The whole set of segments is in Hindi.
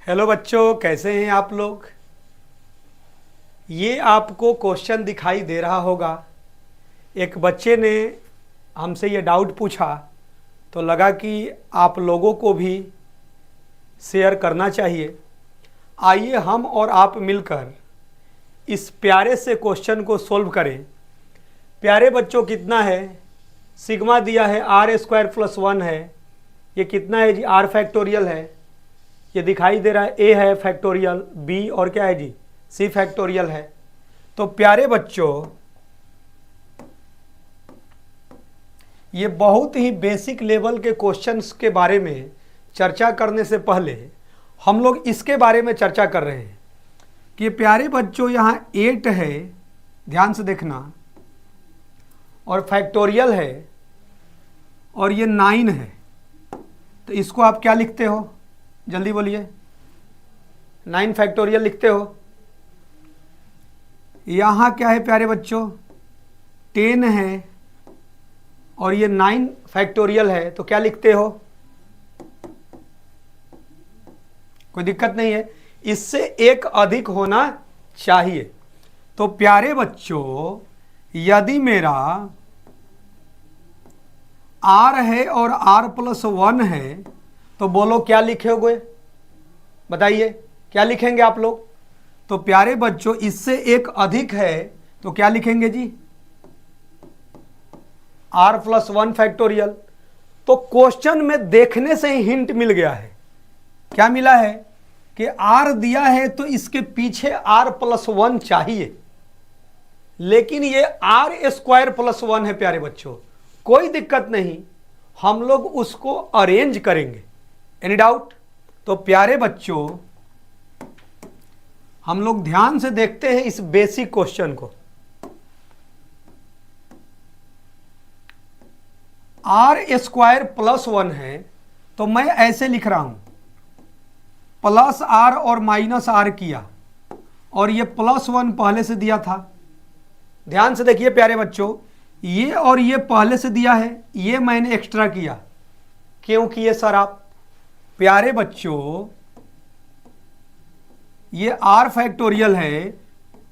हेलो बच्चों, कैसे हैं आप लोग। ये आपको क्वेश्चन दिखाई दे रहा होगा। एक बच्चे ने हमसे ये डाउट पूछा तो लगा कि आप लोगों को भी शेयर करना चाहिए। आइए हम और आप मिलकर इस प्यारे से क्वेश्चन को सोल्व करें। प्यारे बच्चों, कितना है? सिग्मा दिया है r² + 1 है। ये कितना है जी? r फैक्टोरियल है। ये दिखाई दे रहा है a है फैक्टोरियल, b और क्या है जी? c फैक्टोरियल है। तो प्यारे बच्चों, ये बहुत ही बेसिक लेवल के क्वेश्चंस के बारे में चर्चा करने से पहले हम लोग इसके बारे में चर्चा कर रहे हैं कि प्यारे बच्चों यहाँ 8 है, ध्यान से देखना, और फैक्टोरियल है, और ये 9 है। तो इसको आप क्या लिखते हो? जल्दी बोलिए। 9 फैक्टोरियल लिखते हो। यहाँ क्या है प्यारे बच्चों? 10 है और ये 9 फैक्टोरियल है, तो क्या लिखते हो? कोई दिक्कत नहीं है, इससे एक अधिक होना चाहिए। तो प्यारे बच्चों, यदि मेरा r है और r+1 है तो बोलो क्या लिखोगे? बताइए क्या लिखेंगे आप लोग? तो प्यारे बच्चों, इससे एक अधिक है तो क्या लिखेंगे जी? r+1 factorial. तो क्वेश्चन में देखने से ही हिंट मिल गया है। क्या मिला है? कि r दिया है तो इसके पीछे r+1 चाहिए, लेकिन ये r² + 1 है प्यारे बच्चों। कोई दिक्कत नहीं, हम लोग उसको अरेंज करेंगे। Any doubt? तो प्यारे बच्चों, हम लोग ध्यान से देखते हैं इस बेसिक क्वेश्चन को। r² + 1 है तो मैं ऐसे लिख रहा हूं, +r और -r किया, और ये +1 पहले से दिया था। ध्यान से देखिए प्यारे बच्चों, ये और ये पहले से दिया है, ये मैंने एक्स्ट्रा किया। क्यों किए सर आप? प्यारे बच्चों, ये r फैक्टोरियल है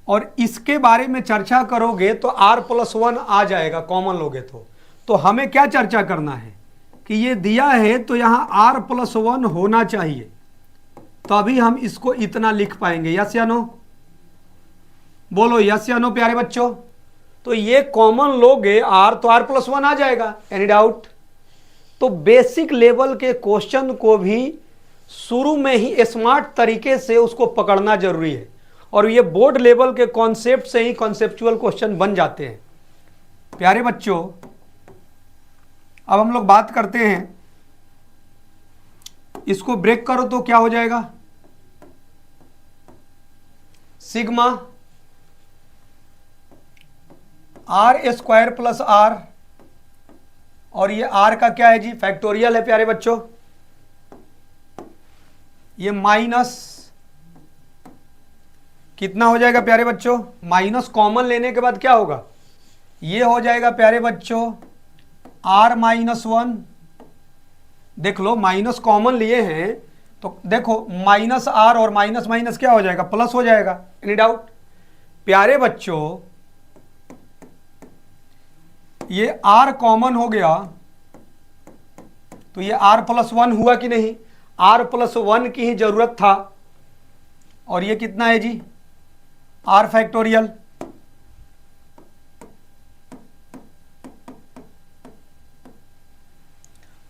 और इसके बारे में चर्चा करोगे तो r+1 आ जाएगा, कॉमन लोगे तो हमें क्या चर्चा करना है कि ये दिया है तो यहां r+1 होना चाहिए, तभी हम इसको इतना लिख पाएंगे। यस या नो? बोलो यस या नो प्यारे बच्चों। तो ये कॉमन लोगे r तो r+1 आ जाएगा। Any doubt? तो बेसिक लेवल के क्वेश्चन को भी शुरू में ही स्मार्ट तरीके से उसको पकड़ना जरूरी है, और ये बोर्ड लेवल के कॉन्सेप्ट से ही कॉन्सेप्चुअल क्वेश्चन बन जाते हैं। प्यारे बच्चों, अब हम लोग बात करते हैं, इसको ब्रेक करो तो क्या हो जाएगा? सिग्मा r² + r, और ये r का क्या है जी? फैक्टोरियल है प्यारे बच्चों। ये माइनस कितना हो जाएगा प्यारे बच्चों? माइनस कॉमन लेने के बाद क्या होगा? ये हो जाएगा प्यारे बच्चों r-1। देख लो, माइनस कॉमन लिए हैं तो देखो -r और माइनस माइनस क्या हो जाएगा? प्लस हो जाएगा। Any doubt? प्यारे बच्चों, ये r कॉमन हो गया तो ये r+1 हुआ कि नहीं? r+1 की ही जरूरत था, और ये कितना है जी? r factorial.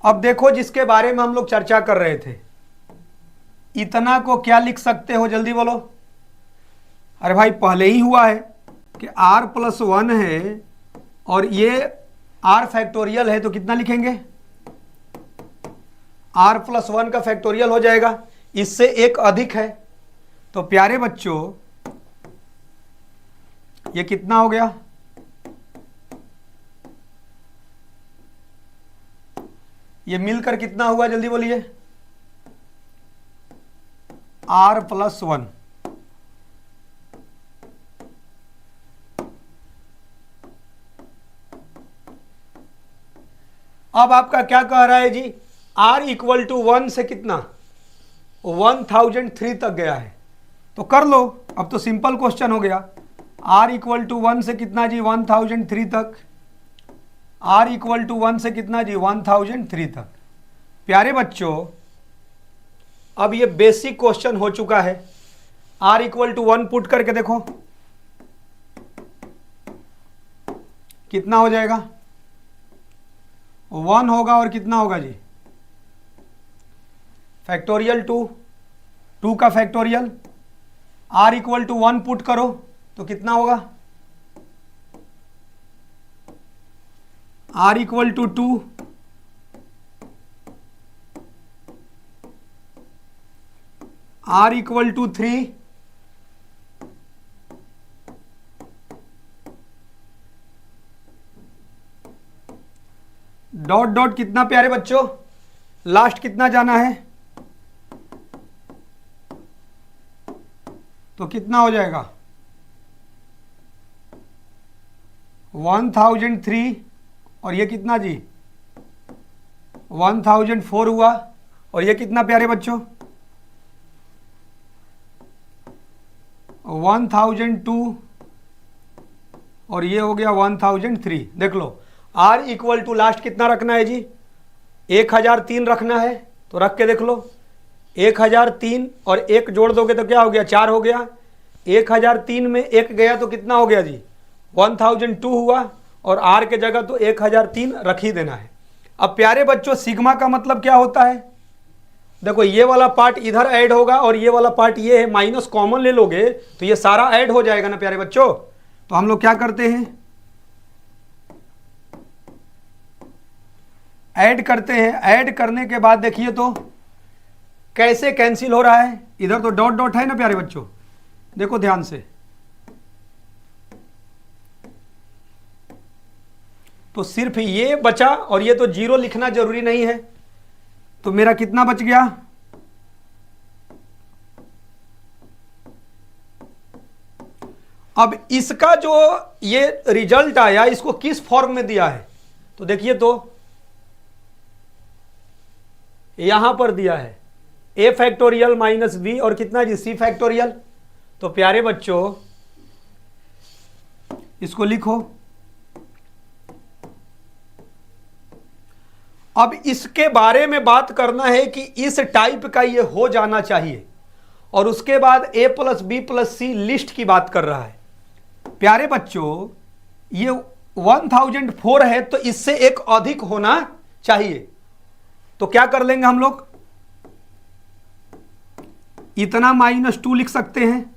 अब देखो, जिसके बारे में हम लोग चर्चा कर रहे थे, इतना को क्या लिख सकते हो? जल्दी बोलो। अरे भाई, पहले ही हुआ है कि r+1 है और ये r फैक्टोरियल है, तो कितना लिखेंगे? r+1 का फैक्टोरियल हो जाएगा, इससे एक अधिक है। तो प्यारे बच्चों, ये कितना हो गया? ये मिलकर कितना हुआ? जल्दी बोलिए। r+1। अब आपका क्या कह रहा है जी? r = 1 से कितना? 1003 तक गया है। तो कर लो, अब तो सिंपल क्वेश्चन हो गया। r इक्वल टू 1 से कितना जी 1003 तक, r इक्वल टू 1 से कितना जी 1003 तक। प्यारे बच्चों अब ये बेसिक क्वेश्चन हो चुका है। r इक्वल टू 1 पुट करके देखो कितना हो जाएगा, 1 होगा और कितना होगा जी फैक्टोरियल 2 का factorial. r equal to 1 put करो तो कितना होगा, r equal to 2, r equal to 3, dot dot कितना प्यारे बच्चों, लास्ट कितना जाना है तो कितना हो जाएगा 1003 और ये कितना जी 1004 हुआ और ये कितना प्यारे बच्चों 1002 और ये हो गया 1003। देख लो r इक्वल टू लास्ट कितना रखना है जी 1003 रखना है, तो रख के देख लो 1003 और एक जोड़ दोगे तो क्या हो गया 4 हो गया। 1003 में एक गया तो कितना हो गया जी 1002 हुआ और r के जगह तो 1003 रख ही देना है। अब प्यारे बच्चों सिग्मा का मतलब क्या होता है, देखो ये वाला पार्ट इधर ऐड होगा और ये वाला पार्ट ये है, माइनस कॉमन ले लोगे तो ये सारा ऐड हो जाएगा ना प्यारे बच्चों। तो हम लोग क्या करते हैं ऐड करते हैं, ऐड करने के बाद देखिए तो कैसे कैंसिल हो रहा है, इधर तो डॉट डॉट है ना प्यारे बच्चों, देखो ध्यान से। तो सिर्फ ये बचा और ये तो जीरो लिखना जरूरी नहीं है, तो मेरा कितना बच गया अब इसका जो ये रिजल्ट आया इसको किस फॉर्म में दिया है, तो देखिए तो यहां पर दिया है a फैक्टोरियल माइनस b और कितना जी c फैक्टोरियल। तो प्यारे बच्चों इसको लिखो। अब इसके बारे में बात करना है कि इस टाइप का ये हो जाना चाहिए और उसके बाद a plus B plus C list की बात कर रहा है। प्यारे बच्चों ये 1004 है तो इससे एक अधिक होना चाहिए, तो क्या कर लेंगे हम लोग इतना -2 लिख सकते हैं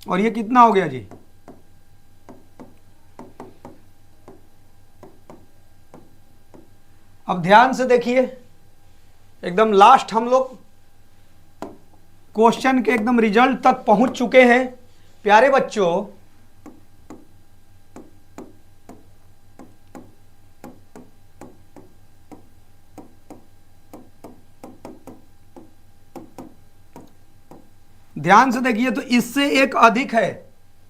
और ये कितना हो गया जी अब ध्यान से देखिए एकदम लास्ट हम लोग क्वेश्चन के एकदम रिजल्ट तक पहुंच चुके हैं। प्यारे बच्चों ध्यान से देखिए तो इससे एक अधिक है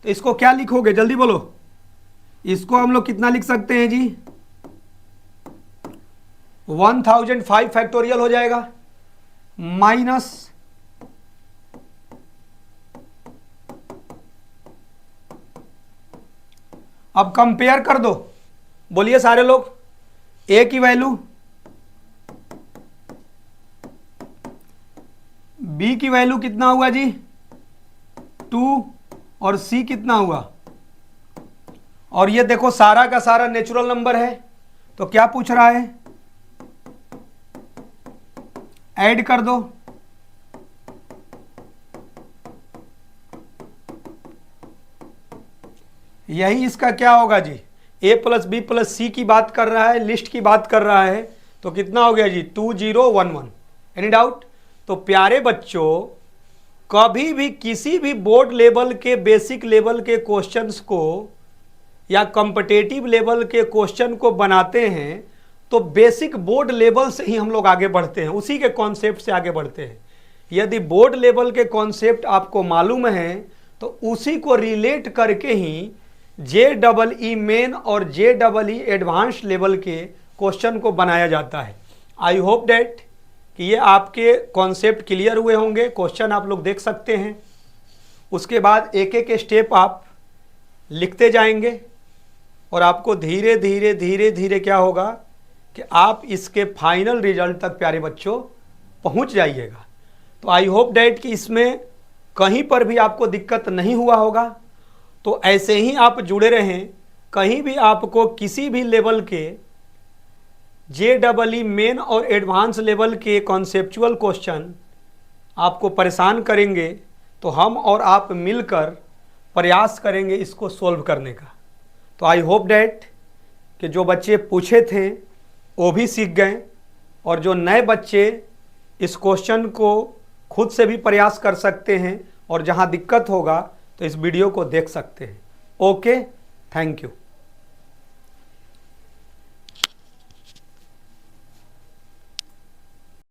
तो इसको क्या लिखोगे जल्दी बोलो, इसको हम लोग कितना लिख सकते हैं जी 1005 फैक्टोरियल हो जाएगा माइनस अब कंपेयर कर दो, बोलिए सारे लोग a की वैल्यू b की वैल्यू कितना हुआ जी 2 और c कितना हुआ, और ये देखो सारा का सारा नेचुरल नंबर है तो क्या पूछ रहा है ऐड कर दो। यही इसका क्या होगा जी a प्लस बी प्लस सी की बात कर रहा है, लिस्ट की बात कर रहा है, तो कितना हो गया जी 2011। Any doubt. तो प्यारे बच्चों कभी भी किसी भी बोर्ड लेवल के बेसिक लेवल के क्वेश्चंस को या कॉम्पिटिटिव लेवल के क्वेश्चन को बनाते हैं तो बेसिक बोर्ड लेवल से ही हम लोग आगे बढ़ते हैं, उसी के कॉन्सेप्ट से आगे बढ़ते हैं। यदि बोर्ड लेवल के कॉन्सेप्ट आपको मालूम है तो उसी को रिलेट करके ही JEE मेन और JEE एडवांस लेवल के क्वेश्चन को बनाया जाता है। आई होप डेट कि ये आपके कॉन्सेप्ट क्लियर हुए होंगे। क्वेश्चन आप लोग देख सकते हैं। उसके बाद एक एक स्टेप आप लिखते जाएंगे और आपको धीरे धीरे धीरे धीरे क्या होगा कि आप इसके फाइनल रिजल्ट तक प्यारे बच्चों पहुंच जाइएगा। तो आई होप डैट कि इसमें कहीं पर भी आपको दिक्कत नहीं हुआ होगा। तो ऐसे ही आप जुड़े रहें। कहीं भी आपको किसी भी लेवल के JEE मेन और एडवांस लेवल के कॉन्सेप्चुअल क्वेश्चन आपको परेशान करेंगे तो हम और आप मिलकर प्रयास करेंगे इसको सॉल्व करने का। तो आई होप डैट कि जो बच्चे पूछे थे वो भी सीख गए और जो नए बच्चे इस क्वेश्चन को खुद से भी प्रयास कर सकते हैं और जहां दिक्कत होगा तो इस वीडियो को देख सकते हैं। Okay, thank you.